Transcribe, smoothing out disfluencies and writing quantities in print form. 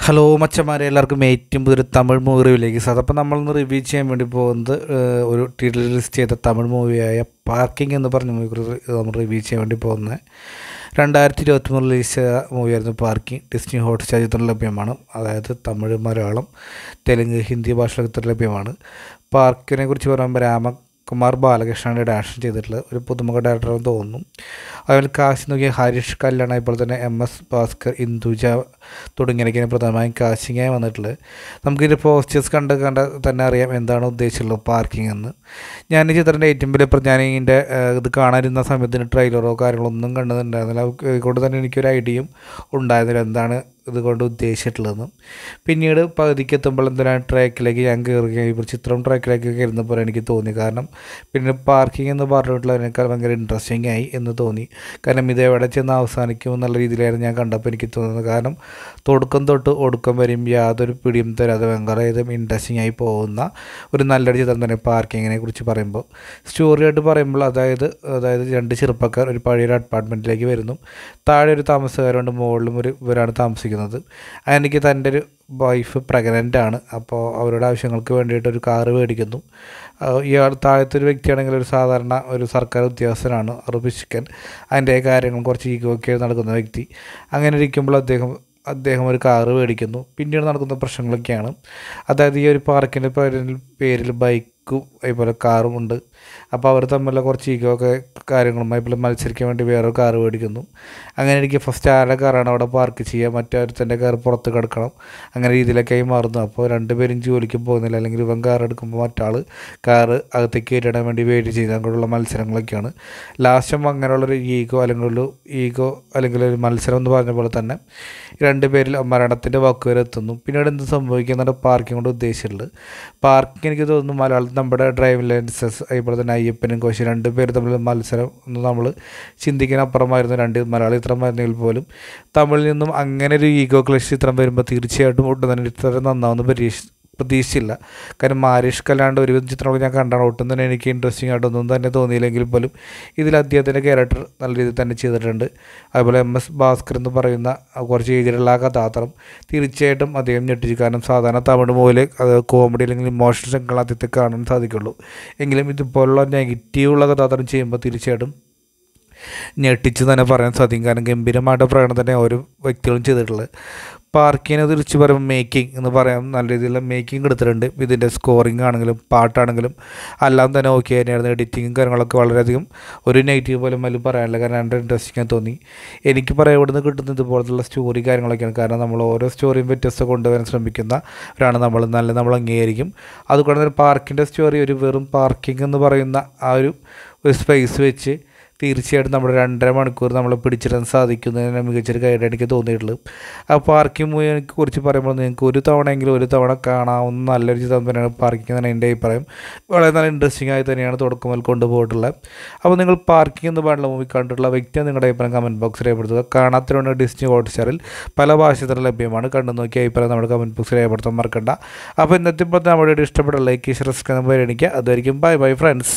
Hello മച്ചന്മാരെ, എല്ലാവർക്കും ഏറ്റവും പുതിയൊരു തമിഴ് മൂവി റിവ്യൂയിലേക്ക് സാർ. അപ്പോൾ നമ്മളിന്ന് റിവ്യൂ ചെയ്യാൻ വേണ്ടി പോകുന്നത് ഒരു ടൈറ്റിൽ ലിസ്റ്റ് ചെയ്ത തമിഴ് മൂവിയായ പാർക്കിംഗ് എന്ന് പറഞ്ഞ മൂവി നമ്മൾ റിവ്യൂ ചെയ്യാൻ വേണ്ടി പോകുന്നത് 2023 റിലീസ് ചെയ്ത മൂവിയായിരുന്നു പാർക്കിംഗ്. ഡിസ്നി ഹോട്ട്സ്റ്റാർ ചിത്രം ലഭ്യമാണ്. അതായത് തമിഴ്, മലയാളം, തെലുങ്ക്, ഹിന്ദി ഭാഷകൾ ലഭ്യമാണ്. പാർക്കിനെ കുറിച്ച് പറയുമ്പോൾ രാമകുമാർ ബാലകൃഷ്ണനാണ് ഡയറക്ഷൻ ചെയ്തിട്ടുള്ളത്. ഒരു പുതുമുഖ ഡയറക്ടറാണെന്ന് തോന്നുന്നു. അതുപോലെ കാശ് നോക്കിയ ഹരീഷ് കല്യാൺ, അതുപോലെ തന്നെ MS ഭാസ്കർ, ഇന്ദുജ തുടങ്ങിയവരൊക്കെയാണ് പ്രധാനമായും കാശിങ്ങായി വന്നിട്ടുള്ളത്. നമുക്കിതിൻ്റെ പോസ്റ്റേഴ്സ് കണ്ട് തന്നെ അറിയാം എന്താണ് ഉദ്ദേശിച്ചുള്ളത് പാർക്കിംഗ് എന്ന്. ഞാൻ ഈ ചിത്രത്തിൻ്റെ ഏറ്റവും വലിയ ഞാൻ ഇതിൻ്റെ ഇത് കാണാനിരുന്ന സമയത്തിന് ട്രെയിലറോ കാര്യങ്ങളോ ഒന്നും കണ്ടതുണ്ടായിരുന്നില്ല. അതുകൊണ്ട് തന്നെ എനിക്കൊരു ഐഡിയയും ഉണ്ടായിരുന്നില്ല എന്താണ് ഇതുകൊണ്ട് ഉദ്ദേശിച്ചിട്ടുള്ളതെന്ന്. പിന്നീട് പകുതിക്ക് എത്തുമ്പോൾ എന്തിനാണ് ട്രാക്കിലേക്ക് ഞാൻ കയറുകയും ഇപ്പോൾ ചിത്രം ട്രാക്കിലേക്ക് കയറുന്നപ്പോൾ എനിക്ക് തോന്നി. കാരണം പിന്നെ പാർക്കിംഗ് എന്ന് പറഞ്ഞിട്ടുള്ളതിനേക്കാൾ ഭയങ്കര ഇൻട്രസ്റ്റിംഗ് ആയി എന്ന് തോന്നി. കാരണം ഇത് എവിടെ ചെന്ന് അവസാനിക്കും എന്നുള്ള രീതിയിലായിരുന്നു ഞാൻ കണ്ടപ്പോൾ എനിക്ക് തോന്നുന്നത്. കാരണം തുടക്കം തൊട്ട് ഒടുക്കം വരെയും യാതൊരു പിടിയും തരാതെ ഭയങ്കര ഇൻട്രസ്റ്റിംഗ് ആയി പോകുന്ന ഒരു നല്ലൊരു ചിത്രം തന്നെ പാർക്കിങ്ങിനെ കുറിച്ച് പറയുമ്പോൾ. സ്റ്റോറിയായിട്ട് പറയുമ്പോൾ അതായത് രണ്ട് ചെറുപ്പക്കാർ ഒരു പഴയൊരു അപ്പാർട്ട്മെൻറ്റിലേക്ക് വരുന്നു. താഴെ ഒരു താമസക്കാരുണ്ട്, മുകളിലും ഇവരാണ് താമസിക്കുന്നത്. എനിക്ക് തൻ്റെ ഒരു വൈഫ് പ്രഗ്നൻ്റ് ആണ്. അപ്പോൾ അവരുടെ ആവശ്യങ്ങൾക്ക് വേണ്ടിയിട്ട് ഒരു കാറ് മേടിക്കുന്നു. ഇയാൾ താഴത്തെ ഒരു വ്യക്തിയാണെങ്കിൽ ഒരു സാധാരണ ഒരു സർക്കാർ ഉദ്യോഗസ്ഥനാണ്, പിശുക്കൻ, അതിൻ്റെ കാര്യങ്ങൾ കുറച്ച് ഈഗോക്കെ നടക്കുന്ന വ്യക്തി. അങ്ങനെ ഇരിക്കുമ്പോൾ അദ്ദേഹം ഒരു കാറ് മേടിക്കുന്നു. പിന്നീട് നടക്കുന്ന പ്രശ്നങ്ങളൊക്കെയാണ്. അതായത് ഈ ഒരു പാർക്കിൻ്റെ പേരിൽ ബൈക്കും അതുപോലെ കാറും ഉണ്ട്. അപ്പോൾ അവർ തമ്മിലുള്ള കുറച്ച് ഈഗോ കാര്യങ്ങളുമായി ഇപ്പോൾ മത്സരിക്കാൻ വേണ്ടി വേറൊരു കാറ് മേടിക്കുന്നു. അങ്ങനെ എനിക്ക് ഫസ്റ്റ് ആരുടെ കാറാണ് അവിടെ പാർക്ക് ചെയ്യുക, മറ്റൊരുത്തൻ്റെ കാർ പുറത്ത് കിടക്കണം, അങ്ങനെ രീതിയിലൊക്കെയായി മാറുന്നു. അപ്പോൾ രണ്ടുപേരും ജോലിക്ക് പോകുന്നില്ല. അല്ലെങ്കിൽ ഇവൻ കാർ എടുക്കുമ്പോൾ മറ്റാൾ കാറ് അകത്തേക്ക് കയറ്റിടാൻ വേണ്ടി വെയിറ്റ് ചെയ്ത് അങ്ങനെയുള്ള മത്സരങ്ങളൊക്കെയാണ്. ലാസ്റ്റും അങ്ങനെയുള്ളൊരു അല്ലെങ്കിൽ ഒരു മത്സരം എന്ന് പറഞ്ഞ പോലെ തന്നെ രണ്ടുപേരിൽ മരണത്തിൻ്റെ വാക്ക് വരെ എത്തുന്നു. പിന്നീട് എന്ത് സംഭവിക്കുന്നുണ്ട് പാർക്കിംഗ് കൊണ്ട് ഉദ്ദേശിച്ചിട്ടുള്ളത്. പാർക്കിംഗ് എനിക്ക് തോന്നുന്നു മലയാളത്തിൽ നമ്മുടെ ഡ്രൈവിംഗ് ലൈസൻസ് അതുപോലെ തന്നെ അയ്യപ്പനും കോശി രണ്ടുപേരും തമ്മിൽ മത്സരം എന്ന് നമ്മൾ ചിന്തിക്കാനപ്പുറമായിരുന്നു. രണ്ട് മലയാള ചിത്രമായിരുന്നെങ്കിൽ പോലും തമിഴിൽ നിന്നും അങ്ങനെ ഒരു ഈഗോ ക്ലഷ് ചിത്രം വരുമ്പോൾ തീർച്ചയായിട്ടും ഒട്ടും തന്നെ ഇത്ര നന്നാവുന്ന പ്രതീക്ഷിച്ചില്ല. കാരണം ആരിഷ് കല്ലാണ്ട് ഒരുവിധ ചിത്രങ്ങൾ ഞാൻ കണ്ടാണ്. ഒട്ടും തന്നെ എനിക്ക് ഇൻട്രസ്റ്റിംഗ് ആയിട്ടൊന്നും തന്നെ തോന്നിയില്ലെങ്കിൽ പോലും ഇതിൽ അദ്ദേഹത്തിൻ്റെ ക്യാരക്ടർ നല്ല രീതിയിൽ തന്നെ ചെയ്തിട്ടുണ്ട്. അതുപോലെ MS ഭാസ്കർ എന്ന് പറയുന്ന കുറച്ച് ഏജിലുള്ള കഥാപാത്രം തീർച്ചയായിട്ടും അദ്ദേഹം ഞെട്ടിച്ചു. കാരണം സാധാരണ തമിഴ് മൂവിൽ അത് കോമഡി അല്ലെങ്കിൽ ഇമോഷണൽ രംഗങ്ങൾ അദ്ദേഹത്തെ കാണാൻ സാധിക്കുള്ളൂ. എങ്കിലും ഇതുപോലുള്ള നെഗറ്റീവുള്ള കഥാപാത്രം ചെയ്യുമ്പോൾ തീർച്ചയായിട്ടും ഞെട്ടിച്ച് തന്നെ പറയാൻ സാധിക്കും. കാരണം ഗംഭീരമായിട്ട് പ്രകടനം തന്നെ ഓരോ വ്യക്തികളും ചെയ്തിട്ടുള്ളത്. പാർക്കിനെ തിരിച്ച് പറയുമ്പോൾ മേക്കിംഗ് എന്ന് പറയാം, നല്ല രീതിയിലുള്ള മേക്കിംഗ് എടുത്തിട്ടുണ്ട്. ഇതിൻ്റെ സ്കോറിംഗ് ആണെങ്കിലും പാട്ടാണെങ്കിലും എല്ലാം തന്നെ ഓക്കെ തന്നെയായിരുന്നു. എഡിറ്റിങ്ങും കാര്യങ്ങളൊക്കെ വളരെയധികം ഒരു നെഗറ്റീവ് പോലും അതിൽ പറയാനില്ല. കാരണം രണ്ട് ഇൻട്രസ്റ്റിംഗ് തോന്നി. എനിക്ക് പറയാൻ ഇവിടുന്ന് കിട്ടുന്ന ഇതുപോലത്തുള്ള സ്റ്റോറി കാര്യങ്ങളൊക്കെയാണ്. കാരണം നമ്മൾ ഓരോ സ്റ്റോറിയും വ്യത്യസ്തം കൊണ്ടുവരാൻ ശ്രമിക്കുന്നവരാണ് നമ്മൾ അംഗീകരിക്കും. അതുകൊണ്ട് തന്നെ പാർക്കിൻ്റെ സ്റ്റോറി ഒരു വെറും പാർക്കിംഗ് എന്ന് പറയുന്ന ആ ഒരു സ്പേസ് വെച്ച് തീർച്ചയായിട്ടും നമ്മുടെ 2.5 മണിക്കൂർ നമ്മളെ പിടിച്ചിടാൻ സാധിക്കുന്നതിന് മികച്ചൊരു ഗൈഡ് എനിക്ക് തോന്നിയിട്ടുള്ളത്. ആ പാർക്കിംഗ് മൂവിയെ കുറിച്ച് പറയുമ്പോൾ നിങ്ങൾക്ക് ഒരു തവണ കാണാവുന്ന നല്ലൊരു ചിത്രം തന്നെയാണ് പാർക്കിംഗ് എന്നാണ് എൻ്റെ അഭിപ്രായം. വളരെ നല്ല ഇൻട്രസ്റ്റിംഗ് ആയി തന്നെയാണ് തുടക്കം മുതൽ കൊണ്ടുപോയിട്ടുള്ളത്. അപ്പോൾ നിങ്ങൾ പാർക്കിംഗ് എന്ന് പറഞ്ഞ മൂവി കണ്ടിട്ടുള്ള വ്യക്തിയാണ് നിങ്ങളുടെ അഭിപ്രായം കമൻറ്റ് ബോക്സിൽ രേഖപ്പെടുത്തുക. കാണാത്തതുകൊണ്ട് ഡിസ്നി ഹോട്ട്സ്റ്റാറിൽ പല ഭാഷകളിൽ ലഭ്യമാണ്. കണ്ടു നോക്കിയ അഭിപ്രായം നമ്മുടെ കമൻറ്റ് ബോക്സിൽ രേഖപ്പെടുത്താൻ മറക്കണ്ട. അപ്പോൾ ഇന്നത്തെ ഇപ്പോൾ നമ്മുടെ ഇഷ്ടപ്പെട്ട ലൈക്ക് സബ്സ്ക്രൈബ് പരിഗണിക്കുക. അതായിരിക്കും ബൈ ഫ്രണ്ട്സ്.